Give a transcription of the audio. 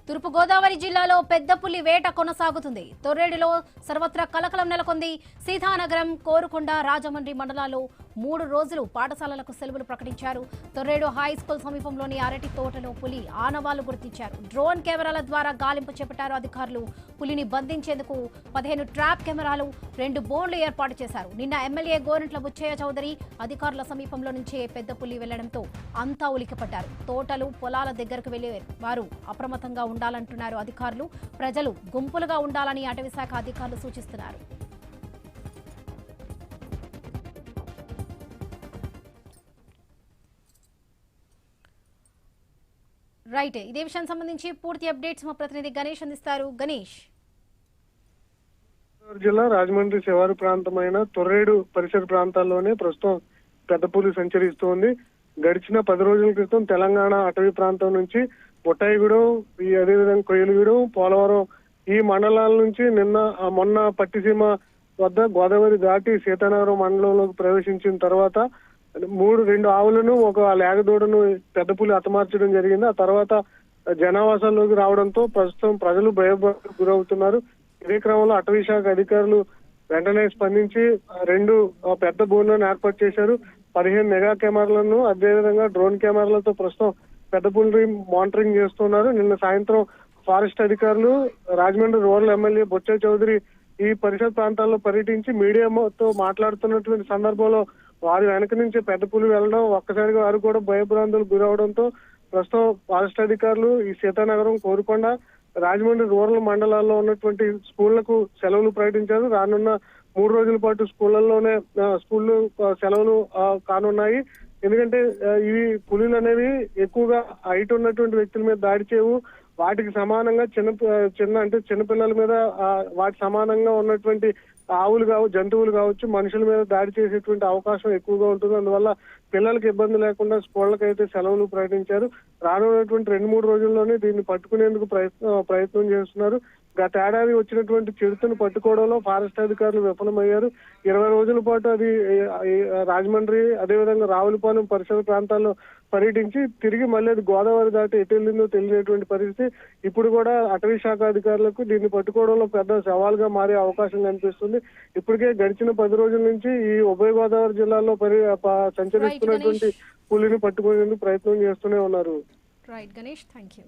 తూర్పు గోదావరి జిల్లాలో పెద్ద పులి వేట కొనసాగుతుంది. తొర్రేడులో సర్వత్రా కలకలం నెలకొంది. సీతానగరం, కోరుకొండ, రాజమండ్రి మండలాల్లో 3 రోజులు పాఠశాలలకు సెలవులు ప్రకటించారు. తొర్రేడు హై స్కూల్ సమీపంలోని అరటి తోటలో పులి ఆనవాళ్లు గుర్తించారు. డ్రోన్ కెమెరాల ద్వారా గాలింపు చేపట్టారు అధికారులు. పులిని బంధించేందుకు 15 ట్రాప్ కెమెరాలు, 2 బోన్లు ఏర్పాటు చేశారు. నిన్న ఎమ్మెల్యే గోరంట్ల బుచ్చయ్య చౌదరి అధికారుల సమీపంలో నుంచే పెద్ద పులి వెళ్లడంతో అంతా ఉలికిపడ్డారు. తోటలు, పొలాల దగ్గరకు వెళ్లే వారు అప్రమత్తంగా ఉండాలంటున్నారు అధికారులు. ప్రజలు గుంపులుగా ఉండాలని అటవీశాఖ అధికారులు సూచిస్తున్నారు. రైట్, ఇదే విషయానికి సంబంధించి పూర్తి అప్డేట్స్ మా ప్రతినిధి గణేష్ అందిస్తారు. గణేష్. జిల్లా రాజమండ్రి శివారు ప్రాంతమైన తొర్రేడు పరిసర ప్రాంతాల్లోనే ప్రస్తుతం పెద్ద పులి సంచరిస్తోంది. గడిచిన 10 రోజుల క్రితం తెలంగాణ అటవీ ప్రాంతం నుంచి బొట్టాయిగూడెం, అదేవిధంగా కొయ్యలగూడెం, పోలవరం ఈ మండలాల నుంచి మొన్న పట్టిసీమ వద్ద గోదావరి దాటి సీతానగరం మండలంలోకి ప్రవేశించిన తర్వాత 2 ఆవులను, ఒక లేగదూడను పెద్ద పులి హతమార్చడం జరిగింది. ఆ తర్వాత జనావాసాల్లోకి రావడంతో ప్రస్తుతం ప్రజలు భయభ్రాంతులకు గురవుతున్నారు. ఇదే క్రమంలో అటవీ శాఖ అధికారులు వెంటనే స్పందించి 2 పెద్ద బోన్లను ఏర్పాటు చేశారు. 15 మెగా కెమెరాలను, అదేవిధంగా డ్రోన్ కెమెరాలతో ప్రస్తుతం పెద్ద పులిని మానిటరింగ్ చేస్తున్నారు. నిన్న సాయంత్రం ఫారెస్ట్ అధికారులు, రాజమండ్రి రూరల్ ఎమ్మెల్యే బొచ్చయ్య చౌదరి ఈ పరిసర ప్రాంతాల్లో పర్యటించి మీడియాతో మాట్లాడుతున్నటువంటి సందర్భంలో వారి వెనక నుంచి పెద్ద పులి వెళ్లడం, ఒక్కసారిగా వారు కూడా భయభ్రాంతులకు గురవడంతో ప్రస్తుతం ఫారెస్ట్ అధికారులు ఈ సీతానగరం, కోరుకొండ, రాజమండ్రి రూరల్ మండలాల్లో ఉన్నటువంటి స్కూళ్లకు సెలవులు ప్రకటించారు. రానున్న 3 రోజుల పాటు స్కూళ్ళు సెలవులు కానున్నాయి. ఎందుకంటే ఇవి పులులు అనేవి ఎక్కువగా హైట్ ఉన్నటువంటి వ్యక్తుల మీద దాడి చేయవు. వాటికి సమానంగా చిన్నపిల్లల మీద వాటి సమానంగా ఉన్నటువంటి ఆవులు జంతువులు కావచ్చు, మనుషుల మీద దాడి చేసేటువంటి అవకాశం ఎక్కువగా ఉంటుంది. అందువల్ల పిల్లలకు ఇబ్బంది లేకుండా స్కూళ్ళకి అయితే సెలవులు ప్రకటించారు. రానున్నటువంటి 2-3 రోజుల్లోనే దీన్ని పట్టుకునేందుకు ప్రయత్నం చేస్తున్నారు. గత ఏడాది వచ్చినటువంటి చిరుతను పట్టుకోవడంలో ఫారెస్ట్ అధికారులు విఫలమయ్యారు. 20 రోజుల పాటు అది రాజమండ్రి, అదేవిధంగా రావులపాలెం పరిసర ప్రాంతాల్లో పర్యటించి తిరిగి మళ్ళీ అది గోదావరి దాటి ఎటు వెళ్ళిందో తెలియనటువంటి పరిస్థితి. ఇప్పుడు కూడా అటవీ శాఖ అధికారులకు దీన్ని పట్టుకోవడంలో పెద్ద సవాల్గా మారే అవకాశం కనిపిస్తుంది. ఇప్పటికే గడిచిన 10 రోజుల నుంచి ఈ ఉభయ గోదావరి జిల్లాలో సంచరిస్తున్నటువంటి పులిని పట్టుకునేందుకు ప్రయత్నం చేస్తూనే ఉన్నారు. Right Ganesh, thank you.